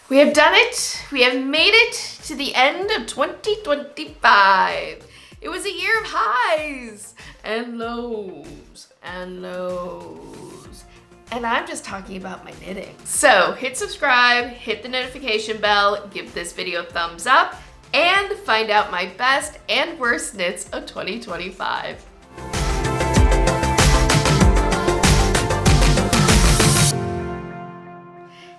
We have done it. We have made it to the end of 2025. It was a year of highs and lows and lows. And I'm just talking about my knitting. So hit subscribe, hit the notification bell, give this video a thumbs up, and find out my best and worst knits of 2025.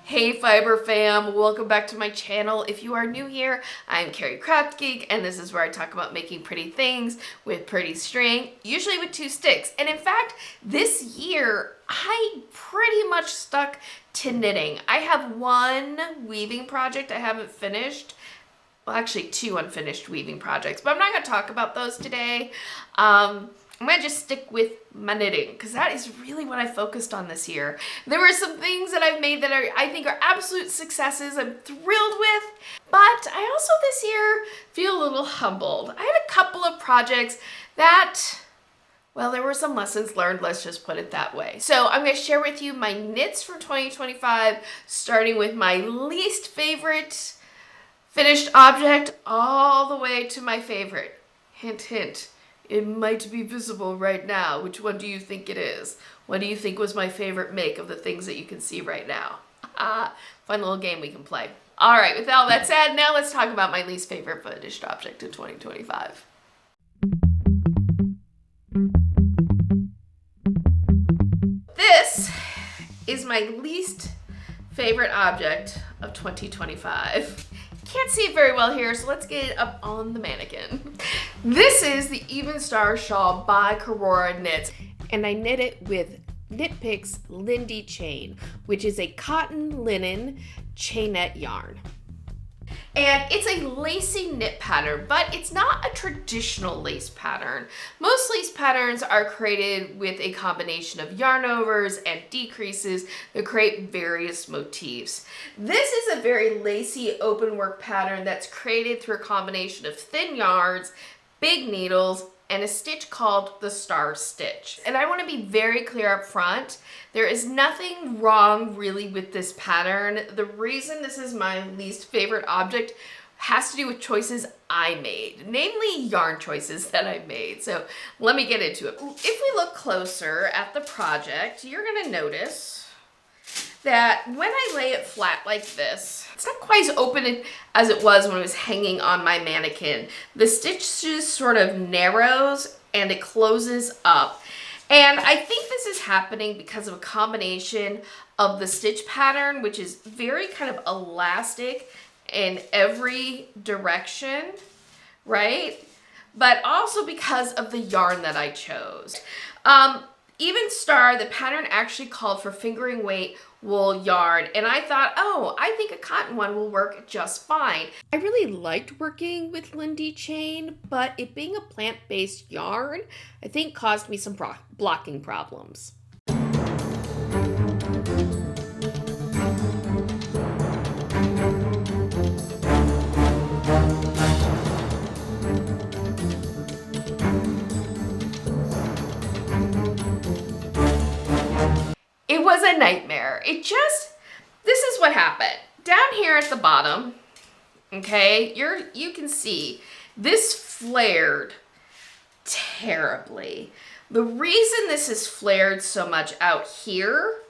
Hey Fiber fam, welcome back to my channel. If you are new here, I'm Carrie Craft Geek, and this is where I talk about making pretty things with pretty string, usually with 2 sticks. And in fact, this year, I pretty much stuck to knitting. I have one weaving project I haven't finished. Well, actually 2 unfinished weaving projects, but I'm not gonna talk about those today. I'm gonna just stick with my knitting because that is really what I focused on this year. There were some things that I've made that I think are absolute successes I'm thrilled with, but I also this year feel a little humbled. I had a couple of projects that, well, there were some lessons learned, let's just put it that way. So I'm gonna share with you my knits for 2025, starting with my least favorite finished object all the way to my favorite. Hint, hint. It might be visible right now. Which one do you think it is? What do you think was my favorite make of the things that you can see right now? Fun little game we can play. All right, with all that said, now let's talk about my least favorite finished object in 2025. This is my least favorite object of 2025. Can't see it very well here, so let's get it up on the mannequin. This is the Even Star Shawl by Karora Knits, and I knit it with Knit Picks Lindy Chain, which is a cotton linen chainette yarn. And it's a lacy knit pattern, but it's not a traditional lace pattern. Most lace patterns are created with a combination of yarn overs and decreases that create various motifs. This is a very lacy open work pattern that's created through a combination of thin yarns, big needles, and a stitch called the star stitch. And I want to be very clear up front, there is nothing wrong really with this pattern. The reason this is my least favorite object has to do with choices I made, namely yarn choices that I made. So let me get into it. If we look closer at the project, you're gonna notice that when I lay it flat like this, it's not quite as open as it was when it was hanging on my mannequin. The stitch just sort of narrows and it closes up. And I think this is happening because of a combination of the stitch pattern, which is very kind of elastic in every direction, right? But also because of the yarn that I chose. Even Star, the pattern actually called for fingering weight wool yarn, and I thought, oh, I think a cotton one will work just fine. I really liked working with Lindy Chain, but it being a plant-based yarn, I think caused me some blocking problems. It was a nightmare. This is what happened. Down here at the bottom, okay, you can see this flared terribly. The reason this is flared so much out here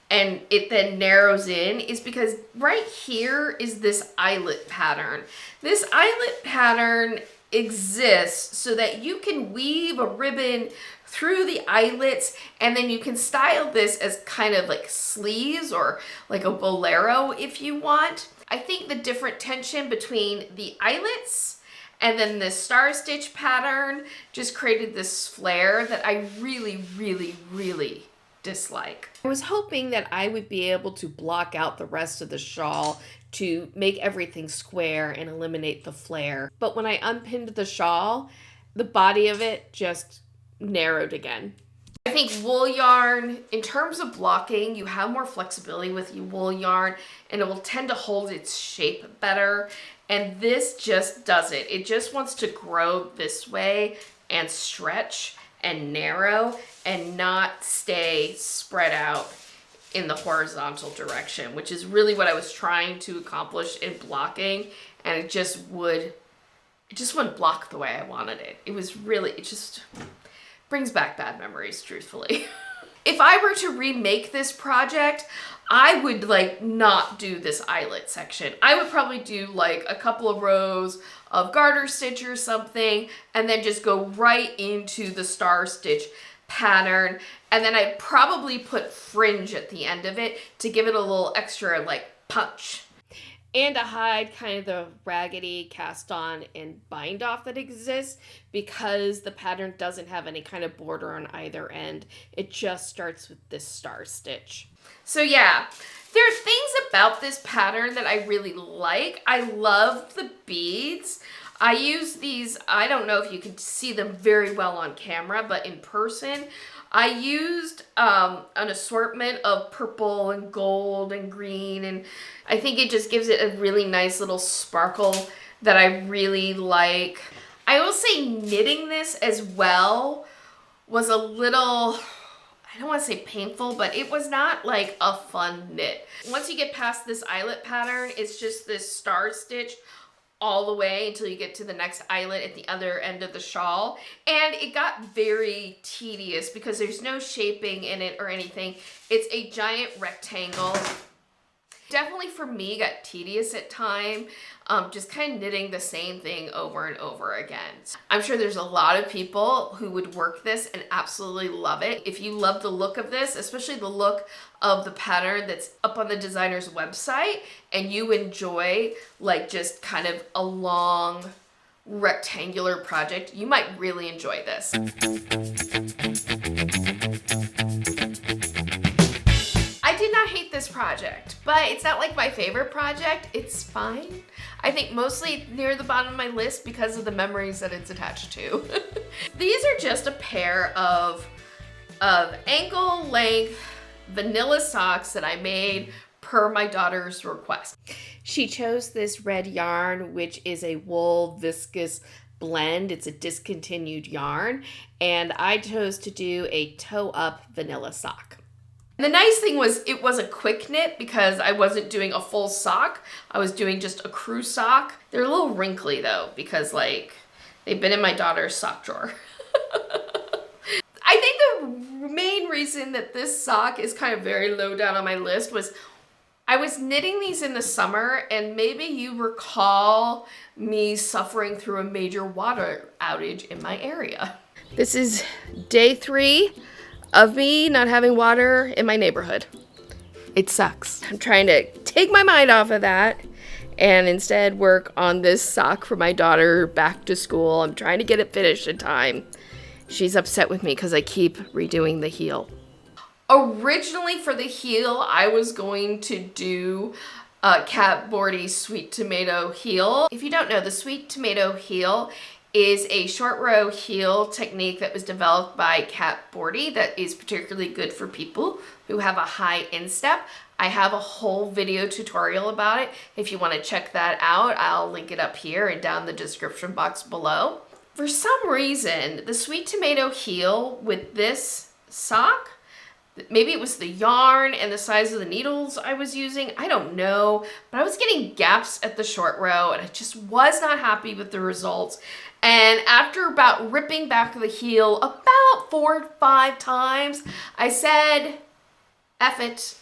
and it then narrows in is because right here is this eyelet pattern. This eyelet pattern exists so that you can weave a ribbon through the eyelets, and then you can style this as kind of like sleeves or like a bolero if you want. I think the different tension between the eyelets and then the star stitch pattern just created this flare that I really, really, really dislike. I was hoping that I would be able to block out the rest of the shawl to make everything square and eliminate the flare. But when I unpinned the shawl, the body of it just narrowed again. I think wool yarn, in terms of blocking, you have more flexibility with your wool yarn and it will tend to hold its shape better. And this just doesn't. It just wants to grow this way and stretch and narrow and not stay spread out in the horizontal direction, which is really what I was trying to accomplish in blocking, and it just wouldn't block the way I wanted it. It just brings back bad memories, truthfully. If I were to remake this project, I would like not do this eyelet section. I would probably do like a couple of rows of garter stitch or something, and then just go right into the star stitch pattern. And then I'd probably put fringe at the end of it to give it a little extra like punch. And to hide kind of the raggedy cast on and bind off that exists, because the pattern doesn't have any kind of border on either end. It just starts with this star stitch. So yeah, there are things about this pattern that I really like. I love the beads. I use these, I don't know if you can see them very well on camera, but in person, I used an assortment of purple and gold and green, and I think it just gives it a really nice little sparkle that I really like. I will say knitting this as well was a little, I don't want to say painful, but it was not like a fun knit. Once you get past this eyelet pattern, it's just this star stitch all the way until you get to the next eyelet at the other end of the shawl. And it got very tedious because there's no shaping in it or anything. It's a giant rectangle. Definitely for me got tedious at time, just kind of knitting the same thing over and over again. I'm sure there's a lot of people who would work this and absolutely love it. If you love the look of this, especially the look of the pattern that's up on the designer's website, and you enjoy like just kind of a long rectangular project, you might really enjoy this. I did not hate this project, but it's not like my favorite project. It's fine. I think mostly near the bottom of my list because of the memories that it's attached to. These are just a pair of ankle length vanilla socks that I made per my daughter's request. She chose this red yarn, which is a wool viscose blend. It's a discontinued yarn, and I chose to do a toe up vanilla sock. And the nice thing was it was a quick knit because I wasn't doing a full sock. I was doing just a crew sock. They're a little wrinkly though, because like they've been in my daughter's sock drawer. I think the main reason that this sock is kind of very low down on my list was I was knitting these in the summer, and maybe you recall me suffering through a major water outage in my area. This is day 3 of me not having water in my neighborhood. It sucks. I'm trying to take my mind off of that and instead work on this sock for my daughter back to school. I'm trying to get it finished in time. She's upset with me because I keep redoing the heel. Originally for the heel, I was going to do a Cat Bordy sweet tomato heel. If you don't know, the sweet tomato heel is a short row heel technique that was developed by Cat Bordy that is particularly good for people who have a high instep. I have a whole video tutorial about it. If you want to check that out, I'll link it up here and down the description box below. For some reason, the sweet tomato heel with this sock, maybe it was the yarn and the size of the needles I was using, I don't know, but I was getting gaps at the short row and I just was not happy with the results. And after about ripping back the heel about 4 or 5 times, I said, F it.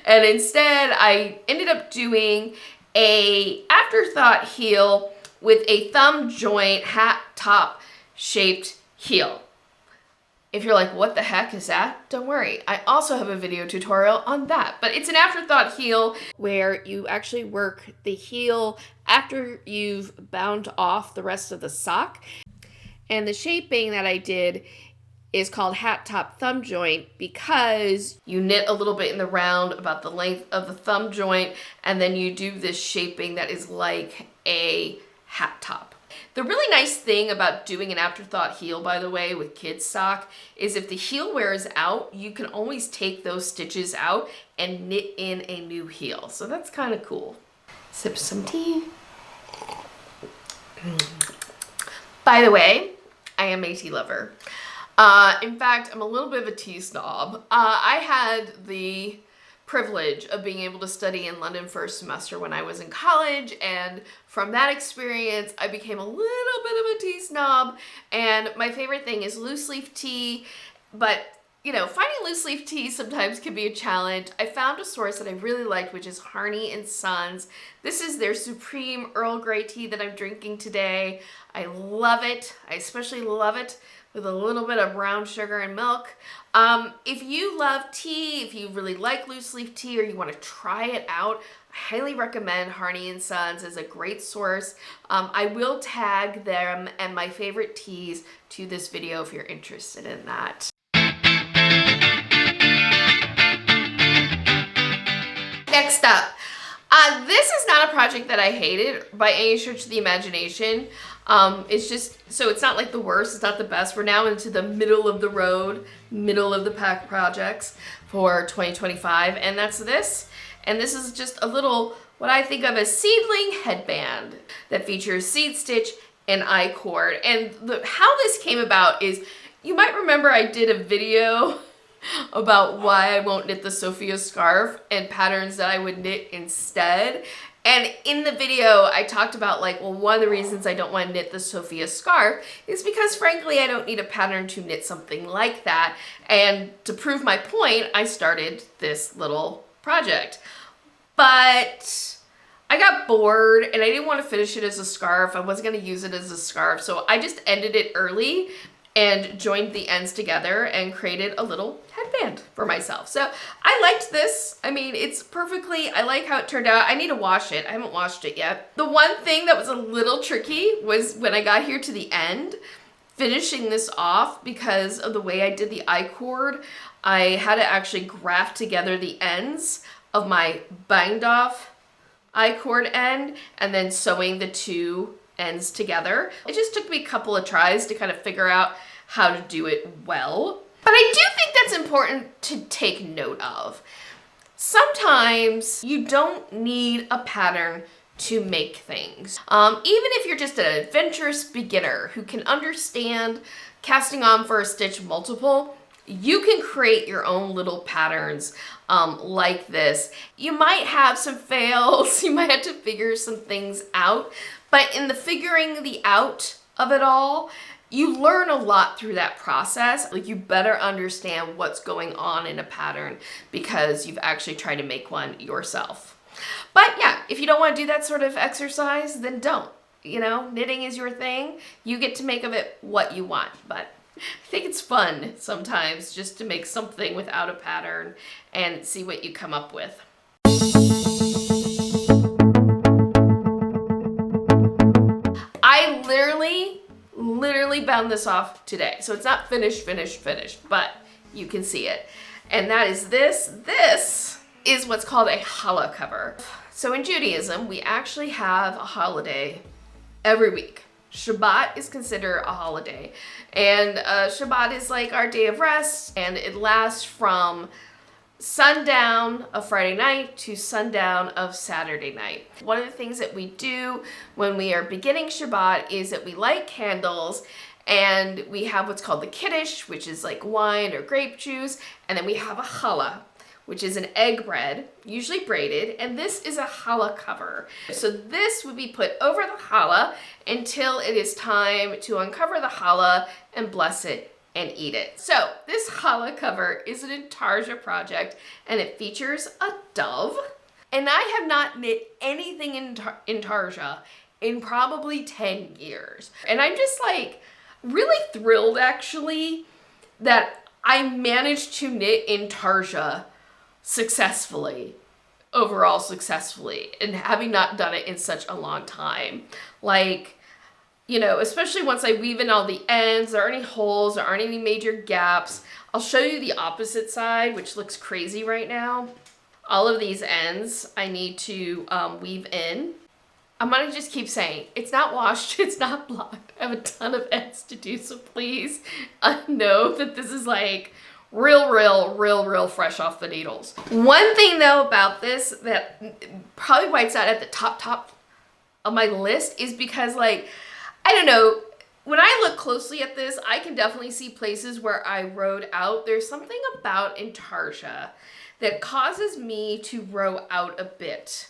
And instead I ended up doing a afterthought heel with a thumb joint hat top shaped heel. If you're like, what the heck is that? Don't worry, I also have a video tutorial on that. But it's an afterthought heel where you actually work the heel after you've bound off the rest of the sock. And the shaping that I did is called hat top thumb joint because you knit a little bit in the round about the length of the thumb joint, and then you do this shaping that is like a hat top. The really nice thing about doing an afterthought heel, by the way, with kids sock, is if the heel wears out, you can always take those stitches out and knit in a new heel. So that's kind of cool. Sip some tea. By the way, I am a tea lover. In fact, I'm a little bit of a tea snob. I had the privilege of being able to study in London for a semester when I was in college, and from that experience I became a little bit of a tea snob, and my favorite thing is loose leaf tea. But you know, finding loose leaf tea sometimes can be a challenge. I found a source that I really liked, which is Harney and Sons. This is their Supreme Earl Grey tea that I'm drinking today. I love it. I especially love it with a little bit of brown sugar and milk. If you love tea, if you really like loose leaf tea, or you want to try it out, I highly recommend Harney and Sons as a great source. I will tag them and my favorite teas to this video if you're interested in that. Next up, this is not a project that I hated by any stretch of the imagination. It's just, so it's not like the worst, it's not the best. We're now into the middle of the road, middle of the pack projects for 2025, and that's this. And this is just a little, what I think of as seedling headband that features seed stitch and I-cord. And how this came about is, you might remember I did a video about why I won't knit the Sophia scarf and patterns that I would knit instead. And in the video, I talked about like, well, one of the reasons I don't want to knit the Sophia scarf is because frankly, I don't need a pattern to knit something like that. And to prove my point, I started this little project. But I got bored and I didn't want to finish it as a scarf. I wasn't going to use it as a scarf. So I just ended it early and joined the ends together and created a little headband for myself. So I liked this. I mean, it's perfectly, I like how it turned out. I need to wash it. I haven't washed it yet. The one thing that was a little tricky was when I got here to the end, finishing this off because of the way I did the I-cord. I had to actually graft together the ends of my bind off I-cord end and then sewing the two ends together. It just took me a couple of tries to kind of figure out how to do it well. But I do think that's important to take note of. Sometimes you don't need a pattern to make things. Even if you're just an adventurous beginner who can understand casting on for a stitch multiple, you can create your own little patterns like this. You might have some fails, you might have to figure some things out, but in the figuring the out of it all, you learn a lot through that process. Like, you better understand what's going on in a pattern because you've actually tried to make one yourself. But yeah, if you don't want to do that sort of exercise, then don't. You know, knitting is your thing. You get to make of it what you want, but I think it's fun sometimes just to make something without a pattern and see what you come up with. I literally bound this off today. So it's not finished, but you can see it. And that is this. This is what's called a challah cover. So in Judaism, we actually have a holiday every week. Shabbat is considered a holiday. And Shabbat is like our day of rest, and it lasts from sundown of Friday night to sundown of Saturday night. One of the things that we do when we are beginning Shabbat is that we light candles, and we have what's called the kiddush, which is like wine or grape juice, and then we have a challah, which is an egg bread, usually braided, and this is a challah cover. So this would be put over the challah until it is time to uncover the challah and bless it and eat it. So this challah cover is an intarsia project, and it features a dove. And I have not knit anything in intarsia in probably 10 years. And I'm just like really thrilled actually that I managed to knit intarsia successfully, overall successfully, and having not done it in such a long time. Like, you know, especially once I weave in all the ends, there aren't any holes, there aren't any major gaps. I'll show you the opposite side, which looks crazy right now. All of these ends I need to weave in. I'm gonna just keep saying, it's not washed, it's not blocked. I have a ton of ends to do, so please know that this is like real fresh off the needles. One thing though about this that probably wipes out at the top of my list is because, like, I don't know, when I look closely at this, I can definitely see places where I wrote out. There's something about intarsia that causes me to row out a bit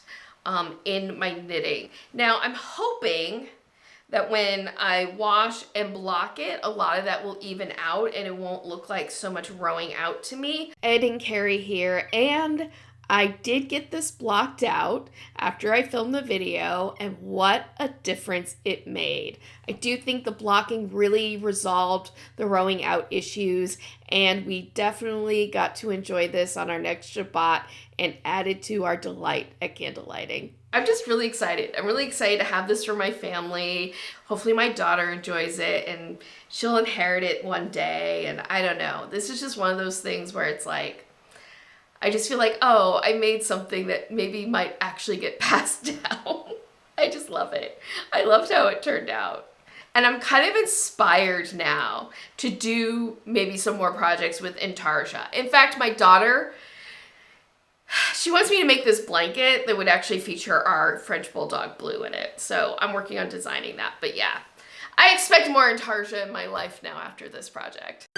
in my knitting. Now I'm hoping that when I wash and block it, a lot of that will even out and it won't look like so much rowing out to me. Ed and Carrie here, and I did get this blocked out after I filmed the video, and what a difference it made. I do think the blocking really resolved the rowing out issues, and we definitely got to enjoy this on our next Shabbat and added to our delight at candlelighting. I'm just really excited. I'm really excited to have this for my family. Hopefully my daughter enjoys it and she'll inherit it one day, and I don't know. This is just one of those things where it's like, I just feel like, oh, I made something that maybe might actually get passed down. I just love it. I loved how it turned out. And I'm kind of inspired now to do maybe some more projects with Intarsia. In fact, my daughter, she wants me to make this blanket that would actually feature our French Bulldog Blue in it. So I'm working on designing that. But yeah, I expect more Intarsia in my life now after this project.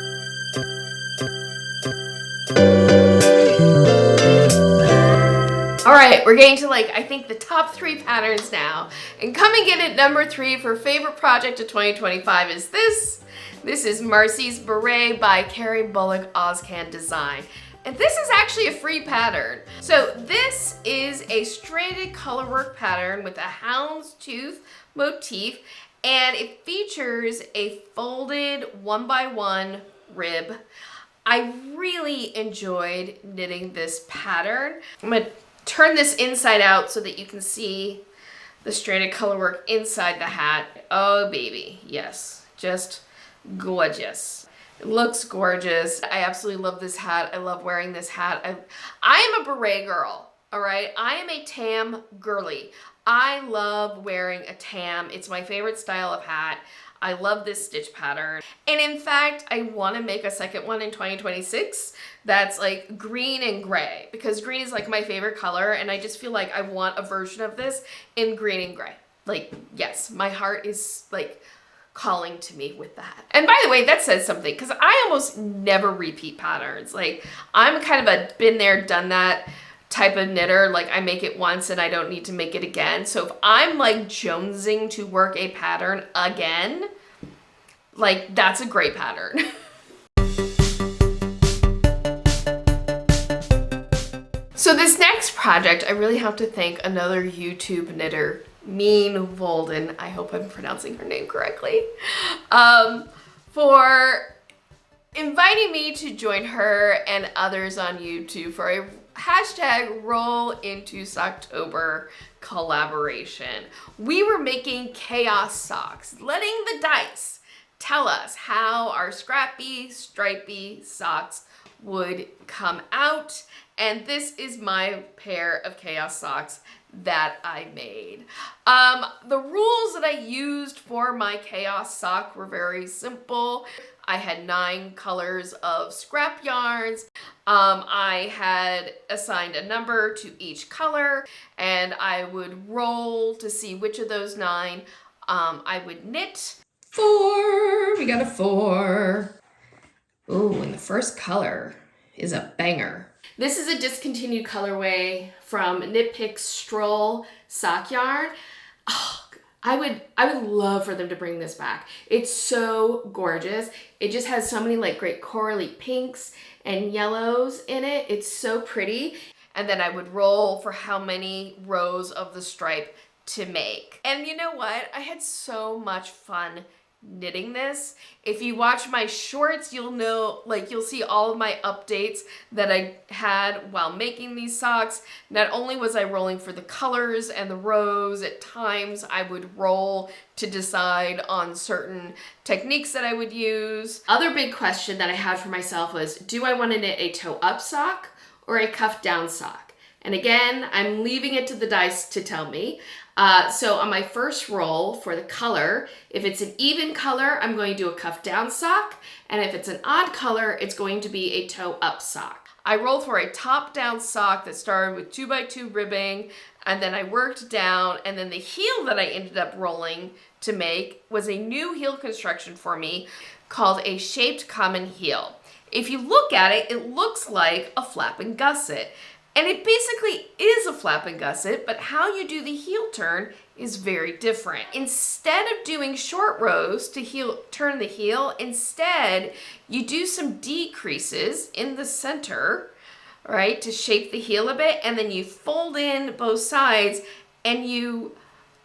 All right, we're getting to I think the top 3 patterns now. And coming in at number 3 for favorite project of 2025 is this. This is Marcy's Beret by Carrie Bullock Ozcan Design. And this is actually a free pattern. So this is a stranded colorwork pattern with a houndstooth motif, and it features a folded 1x1 rib. I really enjoyed knitting this pattern. I'm gonna turn this inside out so that you can see the stranded colorwork inside the hat. Oh baby, yes, just gorgeous. It looks gorgeous. I absolutely love this hat. I love wearing this hat. I am a beret girl, all right? I am a tam girly. I love wearing a tam. It's my favorite style of hat. I love this stitch pattern. And in fact, I want to make a second one in 2026 that's green and gray, because green is my favorite color, and I just feel like I want a version of this in green and gray. Yes, my heart is calling to me with that. And by the way, that says something, because I almost never repeat patterns. I'm kind of a been there, done that type of knitter. I make it once and I don't need to make it again. So if I'm jonesing to work a pattern again, that's a great pattern. So this next project, I really have to thank another YouTube knitter, Mean Volden, I hope I'm pronouncing her name correctly, for inviting me to join her and others on YouTube for a hashtag Roll Into Socktober collaboration. We were making chaos socks, letting the dice tell us how our scrappy, stripy socks would come out. And this is my pair of chaos socks that I made. The rules that I used for my chaos sock were very simple. I had 9 colors of scrap yarns. I had assigned a number to each color, and I would roll to see which of those 9 I would knit. 4, we got a 4. Ooh, and the first color is a banger. This is a discontinued colorway from Knit Pick's Stroll sock yarn. Oh, I would love for them to bring this back. It's so gorgeous. It just has so many great corally pinks and yellows in it. It's so pretty. And then I would roll for how many rows of the stripe to make. And you know what? I had so much fun knitting this. If you watch my shorts, you'll know, you'll see all of my updates that I had while making these socks. Not only was I rolling for the colors and the rows, at times I would roll to decide on certain techniques that I would use. Other big question that I had for myself was, do I want to knit a toe up sock or a cuff down sock? And again, I'm leaving it to the dice to tell me. So on my first roll for the color, if it's an even color, I'm going to do a cuff down sock. And if it's an odd color, it's going to be a toe up sock. I rolled for a top down sock that started with 2x2 ribbing, and then I worked down, and then the heel that I ended up rolling to make was a new heel construction for me called a shaped common heel. if you look at it, it looks like a flap and gusset. And it basically is a flap and gusset, but how you do the heel turn is very different. Instead of doing short rows to turn the heel, instead you do some decreases in the center, right, to shape the heel a bit, and then you fold in both sides and you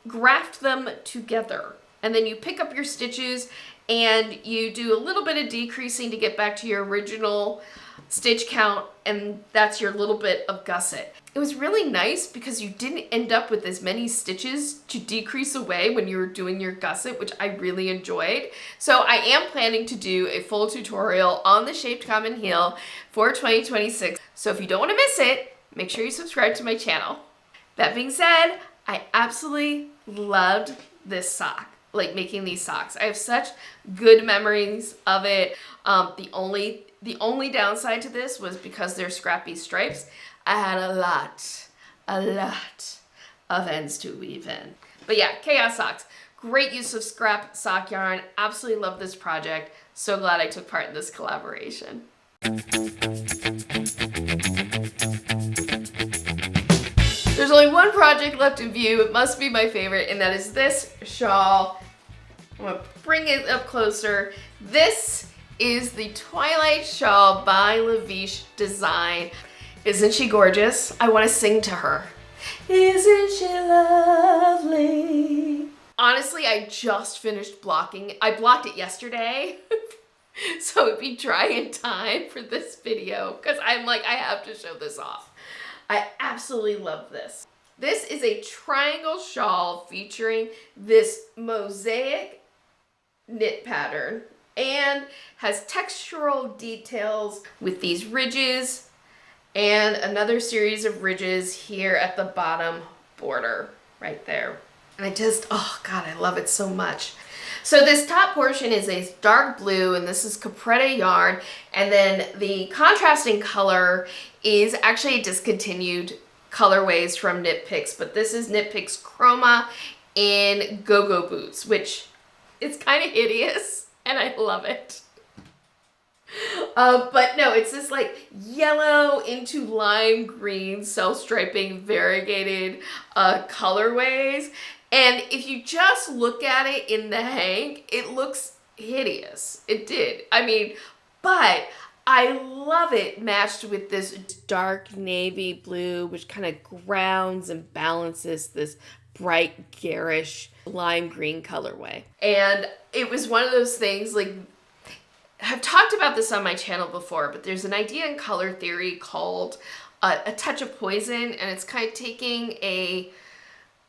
graft them together. And then you pick up your stitches and you do a little bit of decreasing to get back to your original stitch count, and that's your little bit of gusset. It was really nice because you didn't end up with as many stitches to decrease away when you were doing your gusset, which I really enjoyed. So I am planning to do a full tutorial on the shaped common heel for 2026. So if you don't want to miss it, make sure you subscribe to my channel. That being said, I absolutely loved this sock. Like making these socks. I have such good memories of it. The only downside to this was because they're scrappy stripes. I had a lot of ends to weave in. But yeah, Chaos Socks. Great use of scrap sock yarn. Absolutely love this project. So glad I took part in this collaboration. There's only one project left in view. It must be my favorite, and that is this shawl. I'm gonna bring it up closer. This is the Twilight Shawl by Lavish Design. Isn't she gorgeous? I want to sing to her. Isn't she lovely? Honestly, I just finished blocking. I blocked it yesterday. So it'd be dry in time for this video because I'm like, I have to show this off. I absolutely love this. This is a triangle shawl featuring this mosaic knit pattern and has textural details with these ridges and another series of ridges here at the bottom border right there. And I just, oh God, I love it so much. So this top portion is a dark blue, and this is Capretta yarn, and then the contrasting color is actually a discontinued colorways from Knit Picks, but this is Knit Picks Chroma in Go-Go Boots, which is kind of hideous, and I love it. But no, it's this like yellow into lime green self-striping variegated colorways. And if you just look at it in the hang, it looks hideous. It did. I mean, but I love it matched with this dark navy blue, which kind of grounds and balances this bright garish lime green colorway. And it was one of those things, like, I've talked about this on my channel before, but there's an idea in color theory called a touch of poison, and it's kind of taking a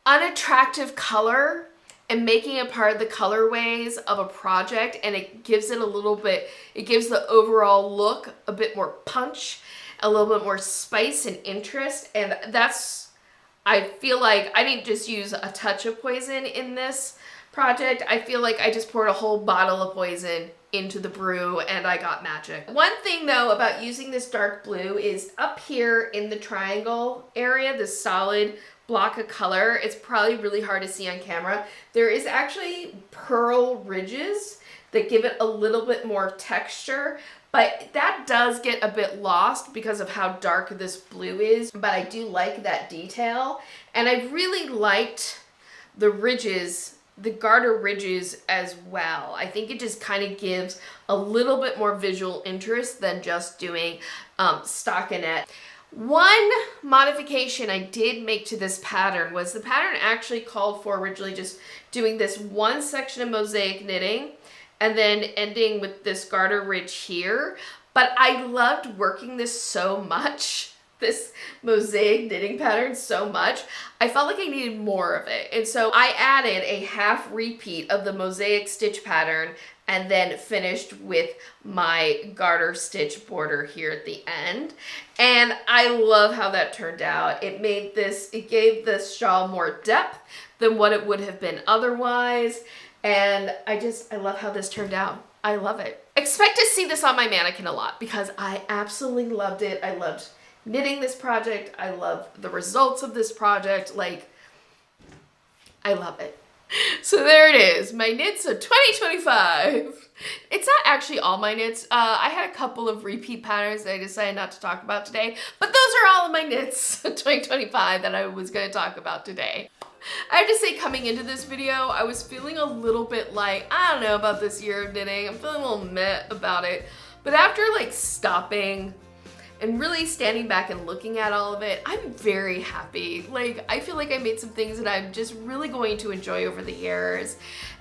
unattractive color and making it part of the colorways of a project, and it gives it a little bit, it gives the overall look a bit more punch, a little bit more spice and interest. And that's, I feel like I didn't just use a touch of poison in this project. I feel like I just poured a whole bottle of poison into the brew and I got magic. One thing though about using this dark blue is up here in the triangle area, this solid block of color, it's probably really hard to see on camera. There is actually pearl ridges that give it a little bit more texture, but that does get a bit lost because of how dark this blue is. But I do like that detail, and I really liked the ridges, the garter ridges as well. I think it just kind of gives a little bit more visual interest than just doing stockinette. One modification I did make to this pattern was the pattern actually called for originally just doing this one section of mosaic knitting and then ending with this garter ridge here. But I loved working this so much, this mosaic knitting pattern so much, I felt like I needed more of it. And so I added a half repeat of the mosaic stitch pattern and then finished with my garter stitch border here at the end. And I love how that turned out. It made this, it gave this shawl more depth than what it would have been otherwise. And I love how this turned out. I love it. Expect to see this on my mannequin a lot because I absolutely loved it. I loved knitting this project. I love the results of this project. Like, I love it. So there it is, my knits of 2025. It's not actually all my knits. I had a couple of repeat patterns that I decided not to talk about today, but those are all of my knits of 2025 that I was going to talk about today. I have to say, coming into this video, I was feeling a little bit like, I don't know about this year of knitting. I'm feeling a little meh about it. But after like stopping and really standing back and looking at all of it, I'm very happy. Like, I feel like I made some things that I'm just really going to enjoy over the years.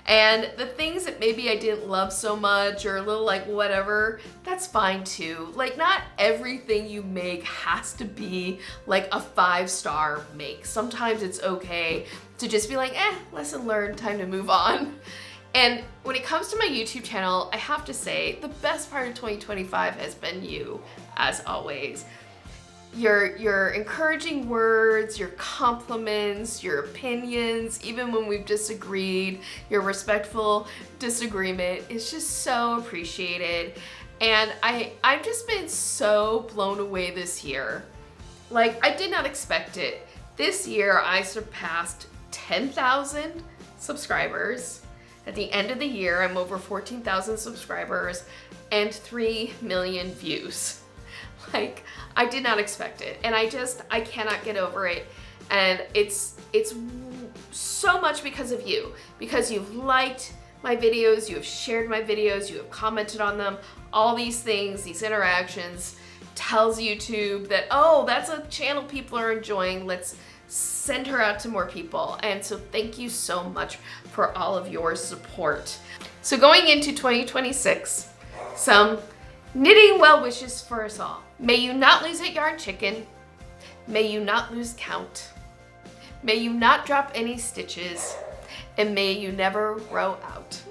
And the things that maybe I didn't love so much or a little like whatever, that's fine too. Like, not everything you make has to be like a 5-star make. Sometimes it's okay to just be like, lesson learned, time to move on. And when it comes to my YouTube channel, I have to say the best part of 2025 has been you, as always. Your encouraging words, your compliments, your opinions, even when we've disagreed, your respectful disagreement is just so appreciated. And I've just been so blown away this year. Like, I did not expect it. This year I surpassed 10,000 subscribers. At the end of the year, I'm over 14,000 subscribers and 3 million views. Like, I did not expect it, and I cannot get over it. And it's so much because of you, because you've liked my videos, you have shared my videos, you have commented on them. All these things, these interactions, tells YouTube that, oh, that's a channel people are enjoying. Let's send her out to more people. And so thank you so much for all of your support. So going into 2026, some knitting well wishes for us all. May you not lose at yarn chicken. May you not lose count. May you not drop any stitches. And may you never row out.